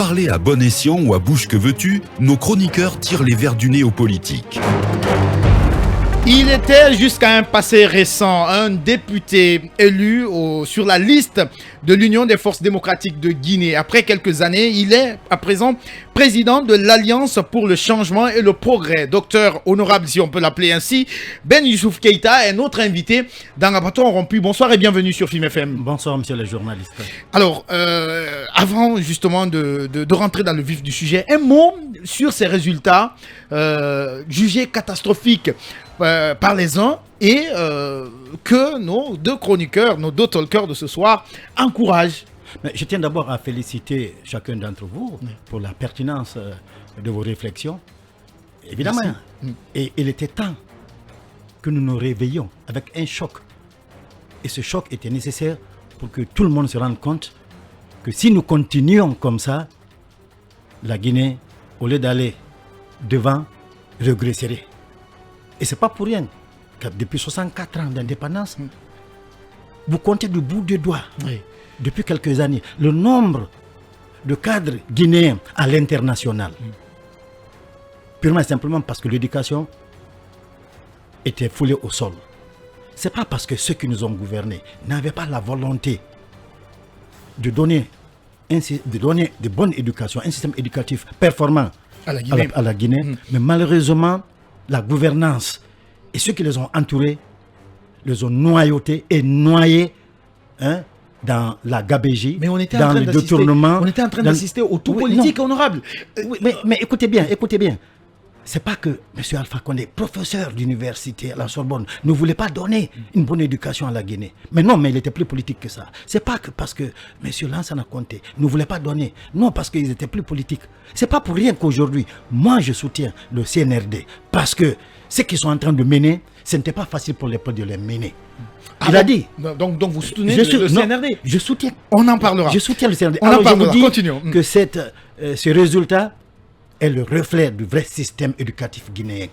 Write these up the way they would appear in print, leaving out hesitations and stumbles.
parler à bon escient ou à bouche que veux-tu, nos chroniqueurs tirent les vers du nez aux politiques. Il était jusqu'à un passé récent un député élu sur la liste de l'Union des forces démocratiques de Guinée. Après quelques années, il est à présent président de l'Alliance pour le changement et le progrès. Docteur honorable, si on peut l'appeler ainsi, Ben Youssouf Keïta est notre invité dans la Bâton Rompu. Bonsoir et bienvenue sur Film FM. Bonsoir, monsieur le journaliste. Alors, avant justement de rentrer dans le vif du sujet, un mot sur ces résultats jugés catastrophiques par les uns et que nos deux chroniqueurs, nos deux talkers de ce soir encouragent. Mais je tiens d'abord à féliciter chacun d'entre vous pour la pertinence de vos réflexions. Évidemment. Et il était temps que nous nous réveillions avec un choc. Et ce choc était nécessaire pour que tout le monde se rende compte que si nous continuons comme ça, la Guinée, au lieu d'aller devant, régresserait. Et ce n'est pas pour rien que depuis 64 ans d'indépendance, vous comptez du bout des doigts, depuis quelques années, le nombre de cadres guinéens à l'international. Purement et simplement parce que l'éducation était foulée au sol. Ce n'est pas parce que ceux qui nous ont gouvernés n'avaient pas la volonté de donner de bonnes éducations, un système éducatif performant à la Guinée, mais malheureusement, la gouvernance et ceux qui les ont entourés les ont noyautés et noyés dans la gabégie, dans le détournement. On était en train d'assister au tout politique honorable. Mais écoutez bien. C'est pas que M. Alpha Condé, professeur d'université à la Sorbonne, ne voulait pas donner une bonne éducation à la Guinée. Mais non, il était plus politique que ça. C'est pas que parce que M. Lansana Conté ne voulait pas donner. Non, parce qu'ils étaient plus politiques. C'est pas pour rien qu'aujourd'hui, moi je soutiens le CNRD. Parce que ce qu'ils sont en train de mener, ce n'était pas facile pour les peuples de les mener. Il a dit. Donc vous soutenez le CNRD? Je soutiens. On en parlera. Je soutiens le CNRD. On en parlera. Continuons. Que ce résultat est le reflet du vrai système éducatif guinéen.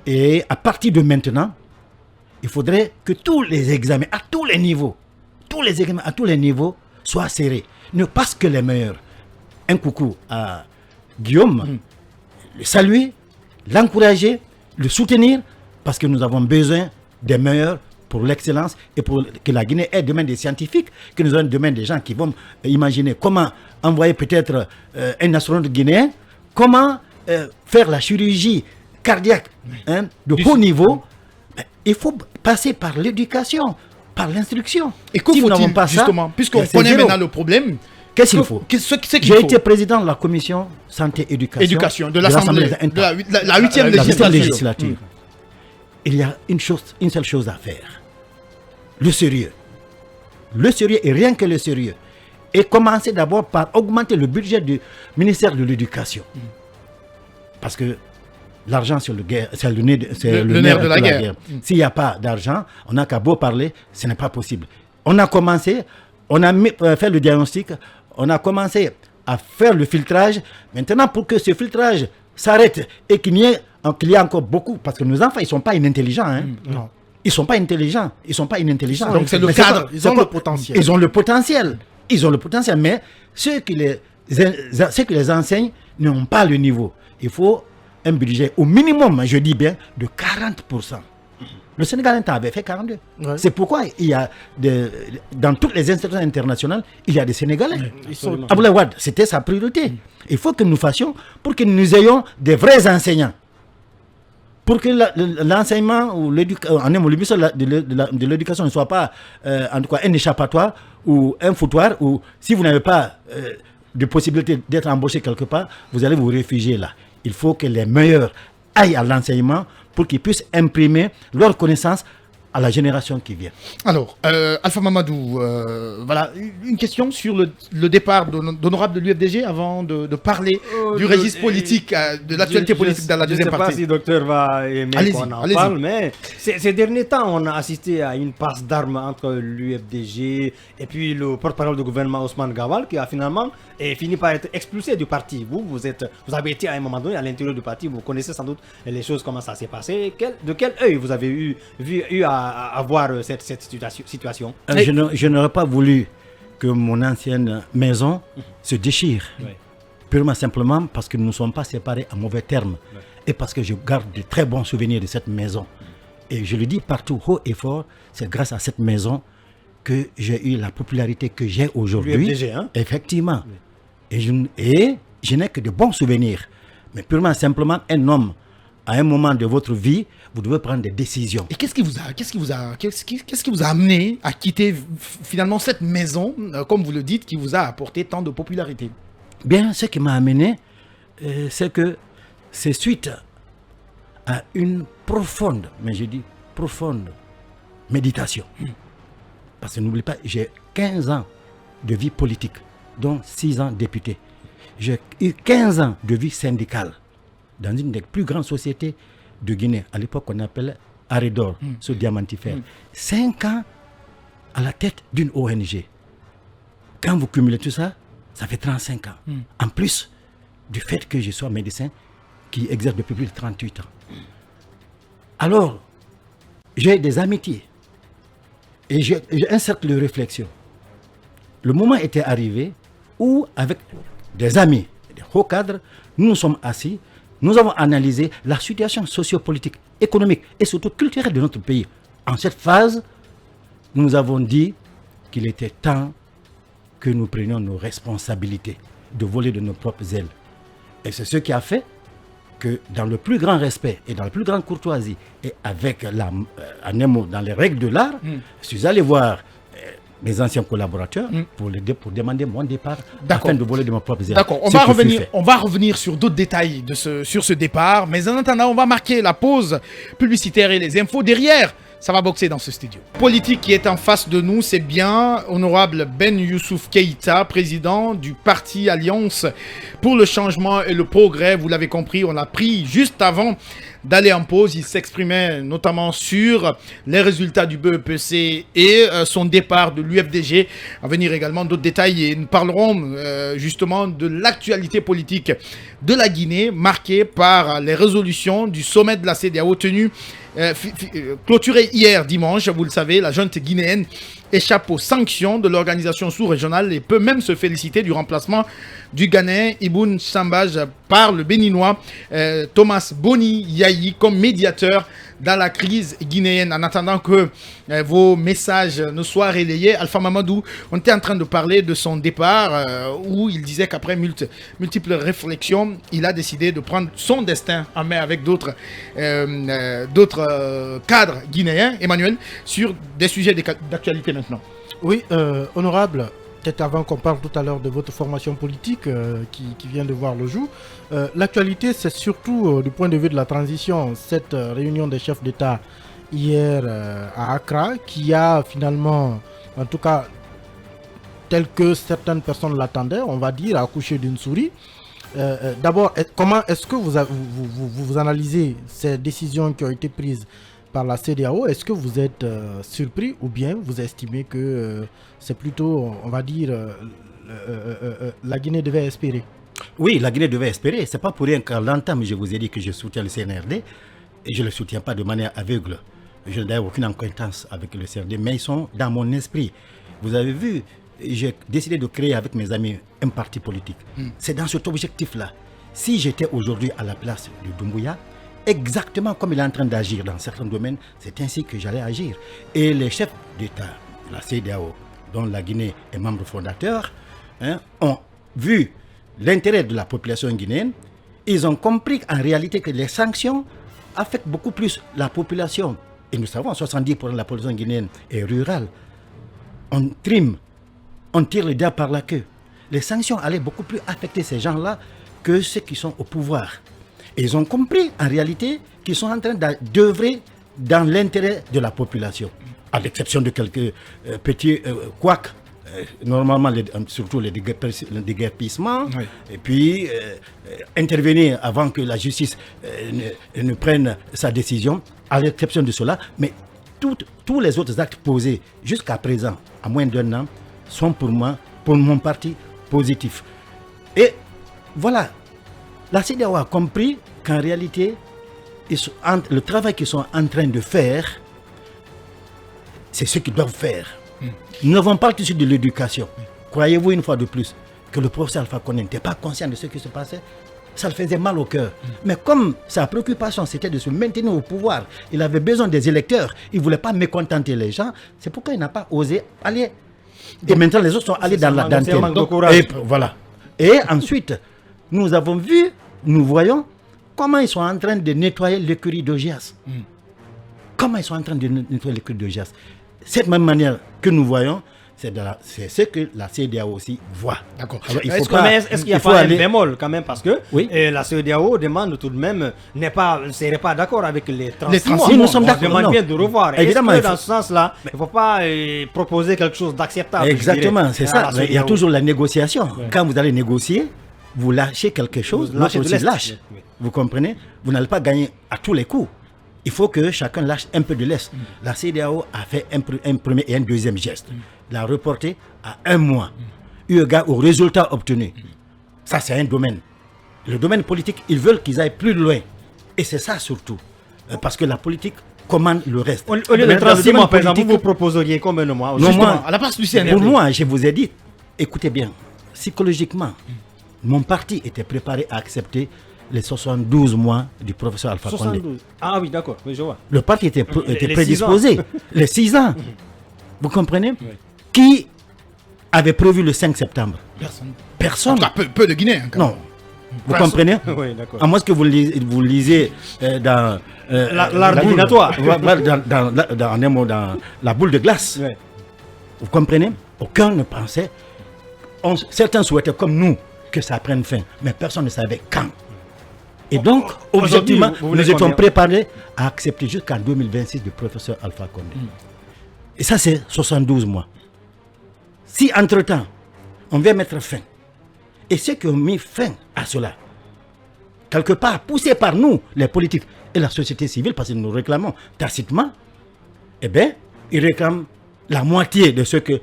Et à partir de maintenant, il faudrait que tous les examens à tous les niveaux, soient serrés. Ne pas que les meilleurs. Un coucou à Guillaume, le saluer, l'encourager, le soutenir, parce que nous avons besoin des meilleurs pour l'excellence et pour que la Guinée ait demain des scientifiques, que nous ayons demain des gens qui vont imaginer comment envoyer peut-être un astronaute guinéen, comment faire la chirurgie cardiaque de haut niveau. Il faut passer par l'éducation, par l'instruction. Et que faut-il justement, puisqu'on connaît maintenant le problème, qu'est-ce qu'il faut? J'ai été président de la commission santé-éducation de l'Assemblée, de la 8e législature. Il y a une seule chose à faire. Le sérieux. Le sérieux et rien que le sérieux. Et commencer d'abord par augmenter le budget du ministère de l'Éducation. Parce que l'argent, c'est le nerf de la guerre. S'il n'y a pas d'argent, on n'a qu'à beau parler, ce n'est pas possible. On a commencé, on a fait le diagnostic, on a commencé à faire le filtrage. Maintenant, pour que ce filtrage s'arrête et qu'il y ait encore beaucoup, parce que nos enfants, ils ne sont pas inintelligents. Non. Ils ne sont pas intelligents. Donc c'est le cadre, ils ont le potentiel. Ils ont le potentiel, mais ceux qui les enseignent n'ont pas le niveau. Il faut un budget au minimum, je dis bien, de 40%. Le Sénégal avait fait 42%. Ouais. C'est pourquoi il y a dans toutes les institutions internationales, il y a des Sénégalais. Abdoulaye Wade, c'était sa priorité. Il faut que nous fassions pour que nous ayons des vrais enseignants. Pour que l'enseignement ou de l'éducation ne soit pas en tout cas un échappatoire ou un foutoir, ou si vous n'avez pas de possibilité d'être embauché quelque part, vous allez vous réfugier là. Il faut que les meilleurs aillent à l'enseignement pour qu'ils puissent imprimer leur connaissance à la génération qui vient. Alors, Alpha Mamadou, voilà, une question sur le départ d'honorable de l'UFDG avant de parler du registre politique, de l'actualité politique dans la deuxième partie. Je ne sais pas si le docteur va aimer qu'on en parle, mais ces derniers temps, on a assisté à une passe d'armes entre l'UFDG et puis le porte-parole du gouvernement Ousmane Gawal qui a finalement fini par être expulsé du parti. Vous avez été à un moment donné à l'intérieur du parti, vous connaissez sans doute les choses, comment ça s'est passé. De quel œil vous avez eu à voir cette situation? Je n'aurais pas voulu que mon ancienne maison se déchire. Purement simplement parce que nous ne sommes pas séparés à mauvais termes. Et parce que je garde de très bons souvenirs de cette maison. Et je le dis partout, haut et fort, c'est grâce à cette maison que j'ai eu la popularité que j'ai aujourd'hui. l'UFDG, hein? Effectivement. Et je n'ai que de bons souvenirs. Mais purement simplement, un homme, à un moment de votre vie, vous devez prendre des décisions. Et qu'est-ce qui vous a amené à quitter finalement cette maison, comme vous le dites, qui vous a apporté tant de popularité? Bien, ce qui m'a amené, c'est que c'est suite à une profonde, mais je dis profonde, méditation. Parce que n'oubliez pas, j'ai 15 ans de vie politique, dont 6 ans député. J'ai eu 15 ans de vie syndicale dans une des plus grandes sociétés de Guinée. À l'époque, on appelait Arédor, ce diamantifère. 5 ans à la tête d'une ONG. Quand vous cumulez tout ça, ça fait 35 ans. En plus du fait que je sois médecin qui exerce depuis plus de 38 ans. Alors, j'ai des amitiés et j'ai un cercle de réflexion. Le moment était arrivé où, avec des amis, des hauts cadres, nous nous sommes assis, nous avons analysé la situation sociopolitique, économique et surtout culturelle de notre pays. En cette phase, nous avons dit qu'il était temps que nous prenions nos responsabilités, de voler de nos propres ailes. Et c'est ce qui a fait que dans le plus grand respect et dans la plus grande courtoisie et avec en un mot, dans les règles de l'art, je suis allé voir mes anciens collaborateurs pour demander mon départ afin de voler de mes propres ailes. D'accord, on va revenir sur d'autres détails sur ce départ, mais en attendant, on va marquer la pause publicitaire et les infos derrière. Ça va boxer dans ce studio. Politique qui est en face de nous, c'est bien honorable Ben Youssouf Keïta, président du parti Alliance pour le changement et le progrès. Vous l'avez compris, on l'a pris juste avant d'aller en pause. Il s'exprimait notamment sur les résultats du BEPC et son départ de l'UFDG. À venir également d'autres détails et nous parlerons justement de l'actualité politique de la Guinée marquée par les résolutions du sommet de la CEDEAO tenu clôturé hier dimanche. Vous le savez, la junte guinéenne échappe aux sanctions de l'organisation sous-régionale et peut même se féliciter du remplacement du Ghanéen Ibn Sambaj par le Béninois Thomas Boni Yayi comme médiateur dans la crise guinéenne. En attendant que vos messages ne soient relayés, Alpha Mamadou, on était en train de parler de son départ où il disait qu'après multiples réflexions, il a décidé de prendre son destin en main avec d'autres cadres guinéens, Emmanuel, sur des sujets d'actualité maintenant. Oui, honorable, peut-être avant qu'on parle tout à l'heure de votre formation politique qui vient de voir le jour, l'actualité c'est surtout du point de vue de la transition, cette réunion des chefs d'État hier à Accra qui a finalement, en tout cas tel que certaines personnes l'attendaient, on va dire, accouché d'une souris. D'abord, comment est-ce que vous analysez ces décisions qui ont été prises par la CEDEAO? Est-ce que vous êtes surpris ou bien vous estimez que c'est plutôt, on va dire, la Guinée devait espérer? Oui, la Guinée devait espérer. C'est pas pour rien qu'à l'entame, je vous ai dit que je soutiens le CNRD et je ne le soutiens pas de manière aveugle. Je n'ai aucune acquaintance avec le CNRD, mais ils sont dans mon esprit. Vous avez vu, j'ai décidé de créer avec mes amis un parti politique. C'est dans cet objectif-là. Si j'étais aujourd'hui à la place de Doumbouya, exactement comme il est en train d'agir dans certains domaines, c'est ainsi que j'allais agir. Et les chefs d'État, la CEDEAO, dont la Guinée est membre fondateur, ont vu l'intérêt de la population guinéenne. Ils ont compris en réalité que les sanctions affectent beaucoup plus la population. Et nous savons, 70% de la population guinéenne est rurale. On trime, on tire le diable par la queue. Les sanctions allaient beaucoup plus affecter ces gens-là que ceux qui sont au pouvoir. Et ils ont compris en réalité qu'ils sont en train d'œuvrer dans l'intérêt de la population, à l'exception de quelques petits couacs, normalement surtout les déguerpissements, oui. Et puis intervenir avant que la justice ne prenne sa décision, à l'exception de cela. Mais tous les autres actes posés jusqu'à présent, à moins d'un an, sont pour moi, pour mon parti, positifs. Et voilà. La CEDEAO a compris qu'en réalité, le travail qu'ils sont en train de faire, c'est ce qu'ils doivent faire. Nous n'avons pas tout de suite de l'éducation. croyez-vous une fois de plus que le professeur Alpha Condé n'était pas conscient de ce qui se passait? Ça le faisait mal au cœur. Mais comme sa préoccupation, c'était de se maintenir au pouvoir, il avait besoin des électeurs, il ne voulait pas mécontenter les gens, c'est pourquoi il n'a pas osé aller. Et maintenant, les autres sont allés dans la dentelle. Et voilà. Et ensuite, nous voyons comment ils sont en train de nettoyer l'écurie d'Ogias. Comment ils sont en train de nettoyer l'écurie d'Ogias. Cette même manière que nous voyons, c'est ce que la CEDEAO aussi voit. D'accord. Est-ce qu'il n'y a pas un bémol quand même, parce que la CEDEAO demande tout de même, ne serait pas d'accord avec les 36 mois. Nous sommes d'accord. On demande bien de revoir. Évidemment, est-ce que dans ce sens-là, il ne faut pas proposer quelque chose d'acceptable? Exactement, c'est ça. Il y a toujours la négociation. Quand vous allez négocier, vous lâchez quelque chose, l'autre aussi lâche. Vous comprenez? Vous n'allez pas gagner à tous les coups. Il faut que chacun lâche un peu de l'Est. La CEDEAO a fait un premier et un deuxième geste. L'a reporté à 1 mois. Eu égard aux résultats obtenus. Ça, c'est un domaine. Le domaine politique, ils veulent qu'ils aillent plus loin. Et c'est ça surtout. Parce que la politique commande le reste. Au lieu de 36 mois, par exemple, vous proposeriez combien de mois? Justement, à la place du CNRD. Pour moi, je vous ai dit, écoutez bien, psychologiquement, mon parti était préparé à accepter les 72 mois du professeur Alpha Condé. Ah oui, d'accord, oui, je vois. Le parti était prédisposé. Les 6 ans. Vous comprenez? Qui avait prévu le 5 septembre? Personne. Peu de Guinéens. Non. Vous comprenez? Oui, d'accord. À moins que vous lisez dans l'art divinatoire. Dans la boule de glace. Ouais. Vous comprenez? Aucun ne pensait. Certains souhaitaient comme nous que ça prenne fin, mais personne ne savait quand. Et donc, objectivement, nous étions préparés à accepter jusqu'en 2026 le professeur Alpha Condé. Et ça, c'est 72 mois. Si, entre-temps, on vient mettre fin, et ceux qui ont mis fin à cela, quelque part, poussés par nous, les politiques et la société civile, parce que nous réclamons tacitement, eh bien, ils réclament la moitié de ce que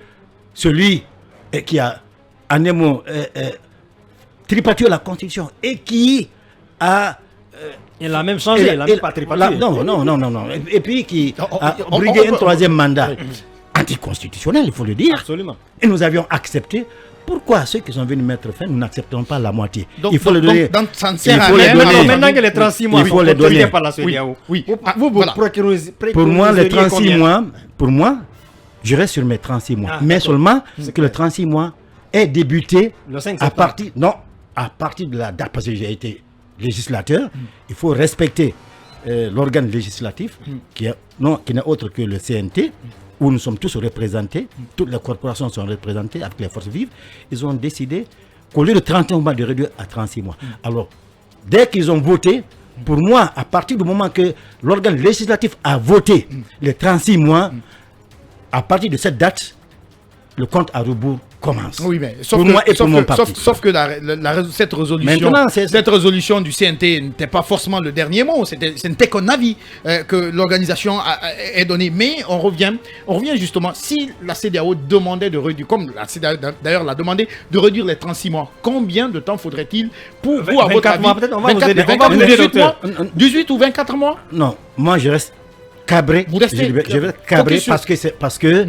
celui qui a, en un mot, tripatouillé la Constitution et qui a... il a même changé, il n'a même pas tripatouillé. Non. Et puis qui a brigué un 3e mandat anticonstitutionnel, il faut le dire. Absolument. Et nous avions accepté. Pourquoi ceux qui sont venus mettre fin, nous n'acceptons pas la moitié? Donc, il faut le donner. Donc, ça ne sert à rien. Maintenant que les 36 mois, il faut les donner par la CEDEAO. Oui. Pour moi, les 36 mois, pour moi, je reste sur mes 36 mois. Mais seulement que le 36 mois est débuté à partir de la date, parce que j'ai été législateur, il faut respecter l'organe législatif qui n'est autre que le CNT, où nous sommes tous représentés, toutes les corporations sont représentées avec les forces vives. Ils ont décidé qu'au lieu de 31 mois, de réduire à 36 mois. Alors, dès qu'ils ont voté, pour moi, à partir du moment que l'organe législatif a voté les 36 mois, à partir de cette date, le compte à rebours commence. Oui, mais pour moi et pour mon parti. Sauf que cette résolution du CNT n'était pas forcément le dernier mot. Ce n'était qu'un avis que l'organisation ait donné. Mais on revient justement, si la CEDEAO demandait de réduire, comme la CEDEAO d'ailleurs l'a demandé, de réduire les 36 mois, combien de temps faudrait-il pour vous, à votre avis, mois, peut-être, on va 24, vous aider. 18 mois, 18 ou 24 mois? Non, moi je reste cabré. Vous restez je reste cabré parce que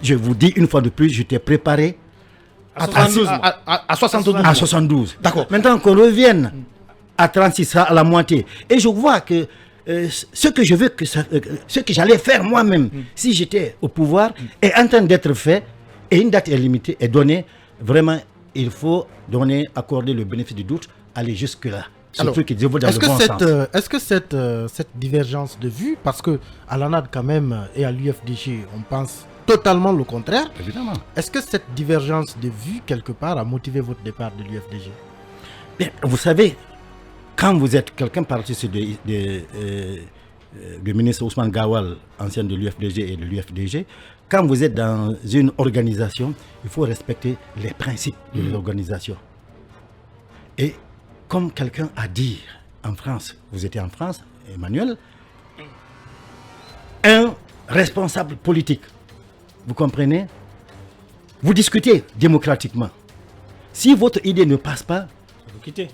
je vous dis une fois de plus, je t'ai préparé à 72. D'accord. Maintenant qu'on revienne à 36, à la moitié. Et je vois que ce que je veux, ce que j'allais faire moi-même, si j'étais au pouvoir, est en train d'être fait, et une date est limitée, est donnée. Vraiment, il faut accorder le bénéfice du doute, aller jusque-là. Est-ce que cette divergence de vue, parce que à l'ANAD quand même et à l'UFDG, on pense totalement le contraire. Évidemment. Est-ce que cette divergence de vue, quelque part, a motivé votre départ de l'UFDG? Vous savez, quand vous êtes quelqu'un parti du ministre Ousmane Gawal, ancien de l'UFDG et de l'UFDG, quand vous êtes dans une organisation, il faut respecter les principes de l'organisation. Et comme quelqu'un a dit en France, vous étiez en France, Emmanuel, un responsable politique, vous comprenez? Vous discutez démocratiquement. Si votre idée ne passe pas,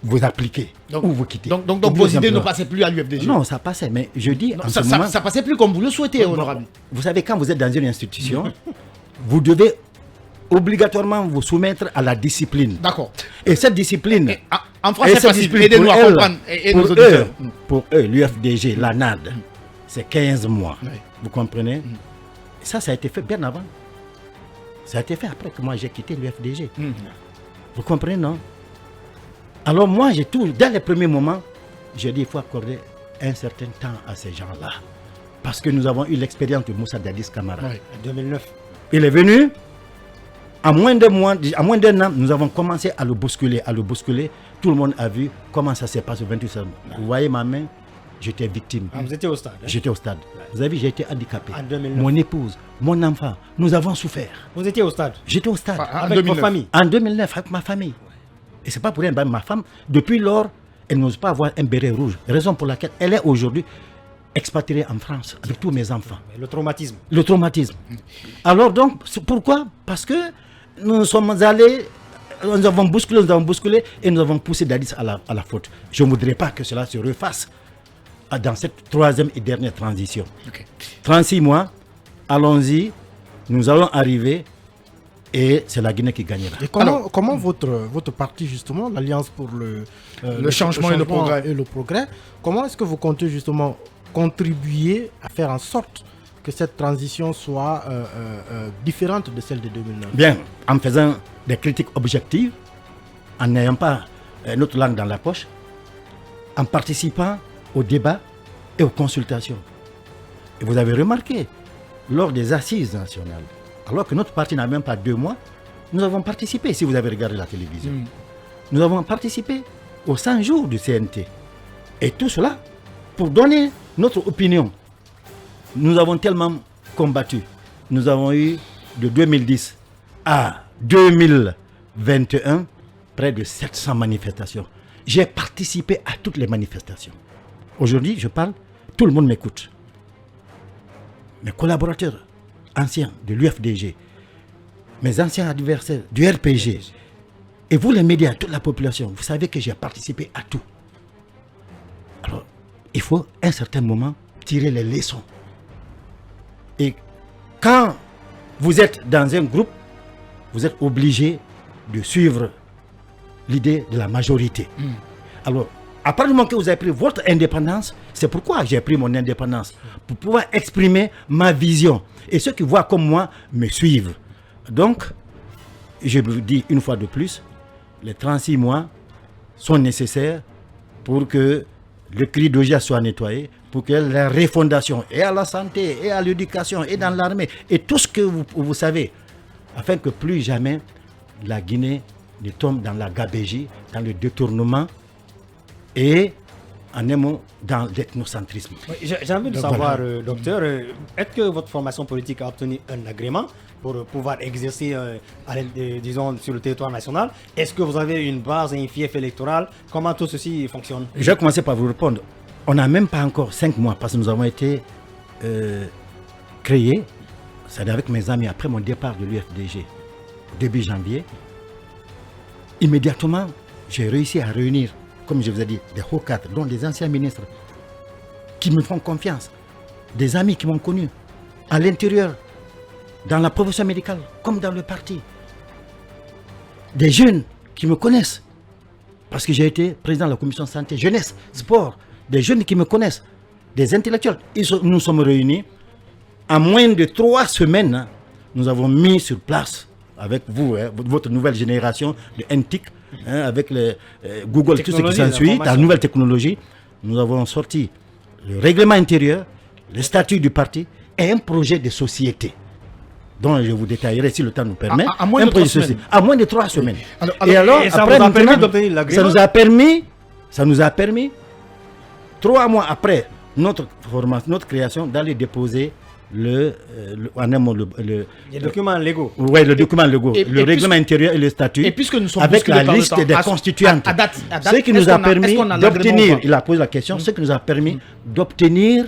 vous appliquez ou vous quittez. Donc vos idées ne passaient plus à l'UFDG? Non, ça passait, mais je dis ça passait plus comme vous le souhaitez, honorable. Vous savez, quand vous êtes dans une institution, vous devez obligatoirement vous soumettre à la discipline. D'accord. Et cette discipline... En français, c'est facile. Aidez-nous à comprendre. Et nos auditeurs. Pour eux, l'UFDG, la NAD, c'est 15 mois. Oui. Vous comprenez? Ça a été fait bien avant. Ça a été fait après que moi j'ai quitté l'UFDG. Vous comprenez, non? Alors moi, dès les premiers moments, j'ai dit qu'il faut accorder un certain temps à ces gens-là. Parce que nous avons eu l'expérience de Moussa Dadis Camara. Oui, en 2009. Il est venu, à moins d'un an, nous avons commencé à le bousculer. Tout le monde a vu comment ça s'est passé au 28 septembre. Vous voyez ma main, j'étais victime. Vous étiez au stade. J'étais au stade. Vous avez vu, j'ai été handicapé. En 2009. Mon épouse, mon enfant, nous avons souffert. Vous étiez au stade? J'étais au stade. Avec votre famille? En 2009, avec ma famille. Et c'est pas pour rien, ma femme, depuis lors, elle n'ose pas avoir un béret rouge. Raison pour laquelle elle est aujourd'hui expatriée en France avec tous mes enfants. Le traumatisme. Le traumatisme. Alors donc, pourquoi? Parce que nous sommes allés, nous avons bousculé et nous avons poussé Dadis à la faute. Je ne voudrais pas que cela se refasse dans cette troisième et dernière transition. 36 mois, allons-y, nous allons arriver. Et c'est la Guinée qui gagnera. Et comment votre parti, justement, l'Alliance pour le changement et le progrès, comment est-ce que vous comptez justement contribuer à faire en sorte que cette transition soit différente de celle de 2009? Bien, en faisant des critiques objectives, en n'ayant pas notre langue dans la poche, en participant aux débats et aux consultations. Et vous avez remarqué, lors des assises nationales, alors que notre parti n'a même pas 2 mois, nous avons participé, si vous avez regardé la télévision. Nous avons participé aux 100 jours du CNT. Et tout cela pour donner notre opinion. Nous avons tellement combattu. Nous avons eu de 2010 à 2021 près de 700 manifestations. J'ai participé à toutes les manifestations. Aujourd'hui, je parle, tout le monde m'écoute. Mes collaborateurs anciens de l'UFDG, mes anciens adversaires du RPG, et vous les médias, toute la population, vous savez que j'ai participé à tout. Alors, il faut à un certain moment tirer les leçons. Et quand vous êtes dans un groupe, vous êtes obligé de suivre l'idée de la majorité. Alors, à partir du moment que vous avez pris votre indépendance, c'est pourquoi j'ai pris mon indépendance, pour pouvoir exprimer ma vision. Et ceux qui voient comme moi me suivent. Donc, je vous dis une fois de plus, les 36 mois sont nécessaires pour que le cri d'Ogia soit nettoyé, pour que la refondation, et à la santé, et à l'éducation, et dans l'armée, et tout ce que vous savez, afin que plus jamais la Guinée ne tombe dans la gabégie, dans le détournement, et en un mot, dans l'ethnocentrisme. J'ai envie de savoir, docteur, est-ce que votre formation politique a obtenu un agrément pour pouvoir exercer, disons, sur le territoire national? Est-ce que vous avez une base et un fief électoral? Comment tout ceci fonctionne? Je vais commencer par vous répondre. On n'a même pas encore 5 mois parce que nous avons été créés, c'est-à-dire avec mes amis, après mon départ de l'UFDG, début janvier. Immédiatement, j'ai réussi à réunir, comme je vous ai dit, des hauts cadres, dont des anciens ministres, qui me font confiance, des amis qui m'ont connu, à l'intérieur, dans la profession médicale, comme dans le parti. Des jeunes qui me connaissent, parce que j'ai été président de la commission santé, jeunesse, sport, des jeunes qui me connaissent, des intellectuels. Nous sommes réunis, en moins de 3 semaines, nous avons mis sur place, avec vous, votre nouvelle génération de NTIC, avec le Google, tout ce qui s'ensuit, la nouvelle technologie, nous avons sorti le règlement intérieur, le statut du parti et un projet de société dont je vous détaillerai si le temps nous permet. À moins de 3 semaines. À moins de 3 semaines. Et ça après, vous a permis d'obtenir l'agrément? Ça nous a permis 3 mois après notre création, d'aller déposer les documents légaux. Oui, le document légaux, le règlement intérieur et le statut, et puisque nous sommes avec la liste des constituantes. Ce qui nous a permis d'obtenir, il a posé la question, ce qui nous a permis d'obtenir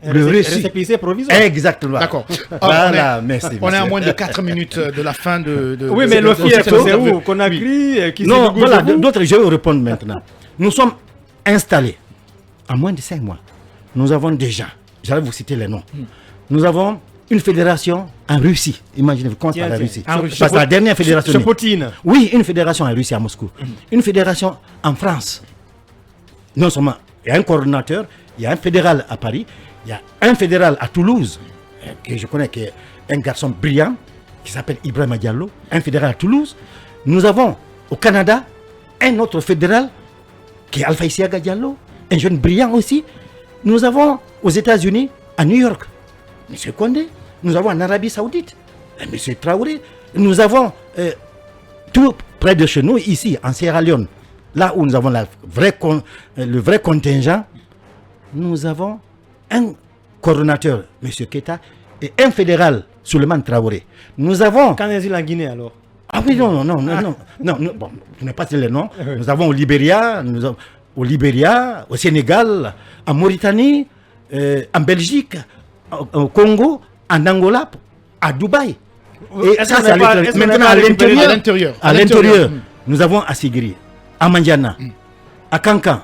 le récépissé provisoire. Exactement. D'accord. Voilà, merci. On est à moins de 4 minutes de la fin de oui, mais le fief, c'est où? Conakry, qui non, voilà, d'autres, je vais répondre maintenant. Nous sommes installés en moins de 5 mois. Nous avons déjà, j'allais vous citer les noms. Nous avons une fédération en Russie. Imaginez-vous, comment par la Russie. Russie. Parce que la dernière fédération. Ce Poutine. Oui, une fédération en Russie, à Moscou. Une fédération en France. Non seulement, il y a un coordonnateur, il y a un fédéral à Paris, il y a un fédéral à Toulouse, que je connais, qui est un garçon brillant, qui s'appelle Ibrahima Diallo, un fédéral à Toulouse. Nous avons au Canada un autre fédéral, qui est Alpha Isiaga Diallo, un jeune brillant aussi. Nous avons aux États-Unis, à New York, M. Condé. Nous avons en Arabie Saoudite, M. Traoré. Nous avons tout près de chez nous, ici, en Sierra Leone, là où nous avons le vrai contingent. Nous avons un coordonnateur, M. Keita, et un fédéral, Souleymane Traoré. Nous avons... Qu'en est-il en Guinée alors? Ah oui, non, bon, je n'ai pas dit les noms. Nous avons au Libéria, au Sénégal, en Mauritanie, en Belgique, au Congo, en Angola, à Dubaï. Et ça, c'est maintenant à l'intérieur. Nous avons à Sigiri, à Mandiana, à Kankan,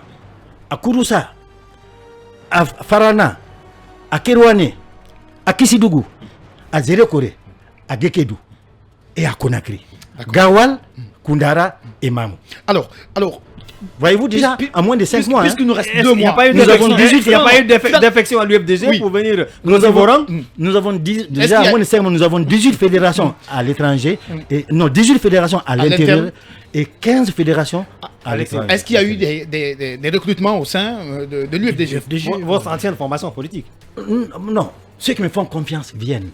à Kouroussa, à Farana, à Kerouane, à Kissidougou, à Zérekore, à Dekedou et à Conakry. Gawal, Koundara et Mamou. Alors, voyez-vous déjà, à moins de 5 mois. Puisqu'il nous reste 2 mois. Il n'y a pas eu d'affection à l'UFDG pour venir nous avons déjà, à moins de 5 mois, nous avons 18 fédérations à l'étranger, 18 fédérations à l'intérieur et 15 fédérations à l'étranger. Est-ce qu'il y a eu des recrutements au sein de l'UFDG? Votre ancienne formation politique? Non. Ceux qui me font confiance viennent.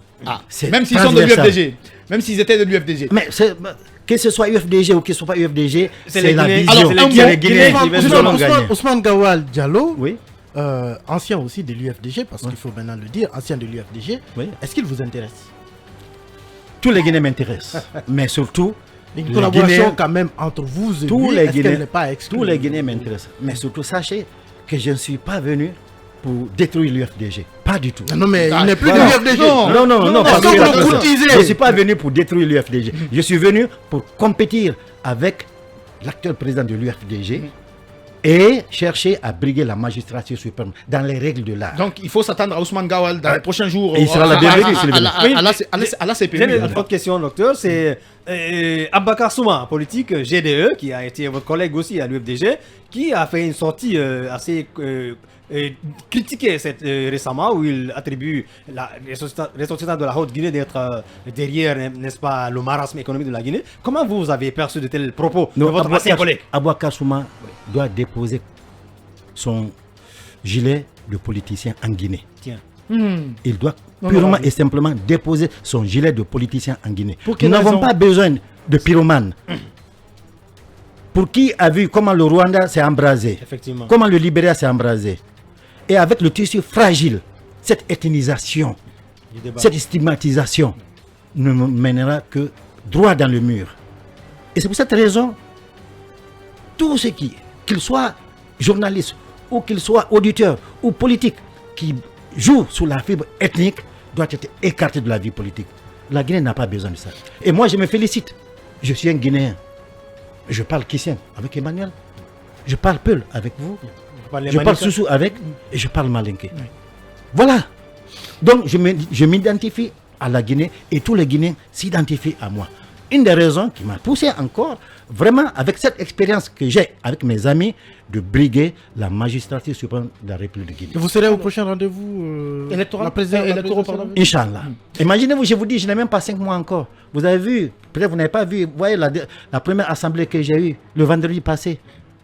Même s'ils sont de l'UFDG. Même s'ils étaient de l'UFDG. Mais que ce soit UFDG ou que ce soit pas UFDG, c'est la vision. Alors, les Guinéens qui veulent gagner. Ousmane Gawal Diallo, oui. ancien aussi de l'UFDG, parce qu'il faut maintenant le dire, ancien de l'UFDG, oui. Est-ce qu'il vous intéresse? Tous les Guinéens m'intéressent, mais surtout une collaboration quand même entre vous et lui, est-ce qu'elle n'est pas exclue? Tous les Guinéens m'intéressent, mais surtout sachez que je ne suis pas venu pour détruire l'UFDG. Pas du tout. Non, mais il n'est plus de l'UFDG. Non, parce que je ne suis pas venu pour détruire l'UFDG. Je suis venu pour compétir avec l'actuel président de l'UFDG et chercher à briguer la magistrature suprême dans les règles de l'art. Donc, il faut s'attendre à Ousmane Gawal dans les prochains jours. Et il sera la bienvenue, à la CPI. J'ai une autre question, docteur. C'est Abakar Souma, politique GDE, qui a été votre collègue aussi à l'UFDG, qui a fait une sortie assez critiquée récemment, où il attribue les ressortissants de la Haute-Guinée d'être derrière, n'est-ce pas, le marasme économique de la Guinée. Comment vous avez perçu de tels propos de votre ancien collègue? Abakar Souma doit déposer son gilet de politicien en Guinée. Tiens. Il doit purement et simplement déposer son gilet de politicien en Guinée. Nous n'avons pas besoin de pyromanes. Pour qui a vu comment le Rwanda s'est embrasé, comment le Libéria s'est embrasé. Et avec le tissu fragile, cette ethnisation, cette stigmatisation ne mènera que droit dans le mur. Et c'est pour cette raison, tous ceux qu'ils soient journalistes, ou qu'ils soient auditeurs, ou politiques, qui jouent sous la fibre ethnique, doivent être écartés de la vie politique. La Guinée n'a pas besoin de ça. Et moi, je me félicite. Je suis un Guinéen. Je parle Kissien avec Emmanuel. Je parle Peul avec vous. Je parle Soussou avec. Et je parle Malinké. Oui. Voilà. Donc, je m'identifie à la Guinée et tous les Guinéens s'identifient à moi. Une des raisons qui m'a poussé encore, vraiment, avec cette expérience que j'ai avec mes amis, de briguer la magistrature suprême de la République de Guinée. Et vous serez au prochain rendez-vous électoral, Inch'Allah. Imaginez-vous, je vous dis, je n'ai même pas 5 mois encore. Vous avez vu, peut-être vous n'avez pas vu, vous voyez la première assemblée que j'ai eue le vendredi passé,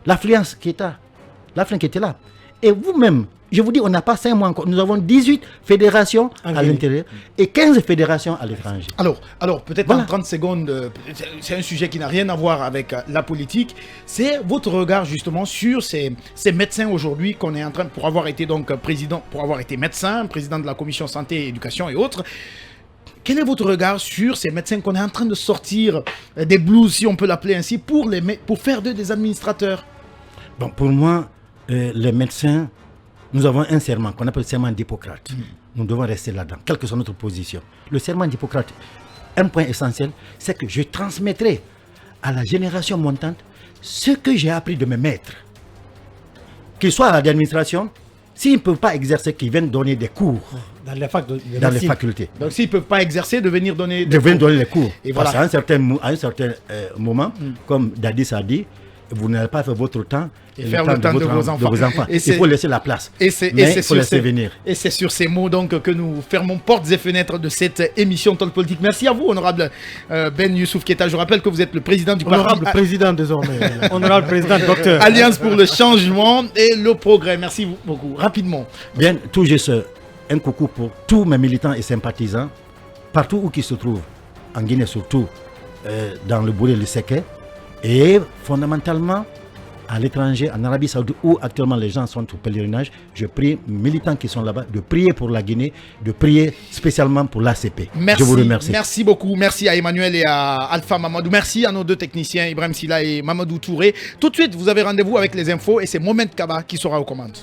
l'affluence qui était là. Et vous-même, je vous dis, on n'a pas 5 mois encore. Nous avons 18 fédérations à l'intérieur et 15 fédérations à l'étranger. Alors peut-être en 30 secondes, c'est un sujet qui n'a rien à voir avec la politique. C'est votre regard justement sur ces médecins aujourd'hui qu'on est en train, pour avoir été donc président, pour avoir été médecin, président de la commission santé, éducation et autres. Quel est votre regard sur ces médecins qu'on est en train de sortir des blues, si on peut l'appeler ainsi, pour faire d'eux des administrateurs? Bon, pour moi, les médecins, nous avons un serment qu'on appelle le serment d'Hippocrate. Nous devons rester là-dedans, quelle que soit notre position. Le serment d'Hippocrate, un point essentiel, c'est que je transmettrai à la génération montante ce que j'ai appris de mes maîtres. Qu'ils soient à l'administration, S'ils ne peuvent pas exercer, qu'ils viennent donner des cours Dans les facultés. Donc s'ils ne peuvent pas exercer, de venir donner des Donner les cours. Et Parce voilà. qu'à un certain moment, comme Dadis a dit, vous n'allez pas faire votre temps Et faire le temps de vos enfants. Et il faut laisser la place. Et c'est il faut laisser venir. Et c'est sur ces mots donc que nous fermons portes et fenêtres de cette émission Talk Politique. Merci à vous, honorable Ben Youssouf Keita. Je rappelle que vous êtes le président du Honorable parti président désormais. Honorable président, docteur. Alliance pour le changement et le progrès. Merci beaucoup. Rapidement. Bien, tout juste un coucou pour tous mes militants et sympathisants, partout où qu'ils se trouvent, en Guinée surtout, dans le Bouré, le Séquet, et fondamentalement à l'étranger, en Arabie Saoudite, où actuellement les gens sont au pèlerinage. Je prie les militants qui sont là-bas de prier pour la Guinée, de prier spécialement pour l'ACP. Merci, je vous remercie. Merci beaucoup. Merci à Emmanuel et à Alpha Mamadou. Merci à nos deux techniciens, Ibrahim Silla et Mamadou Touré. Tout de suite, vous avez rendez-vous avec les infos et c'est Mohamed Kaba qui sera aux commandes.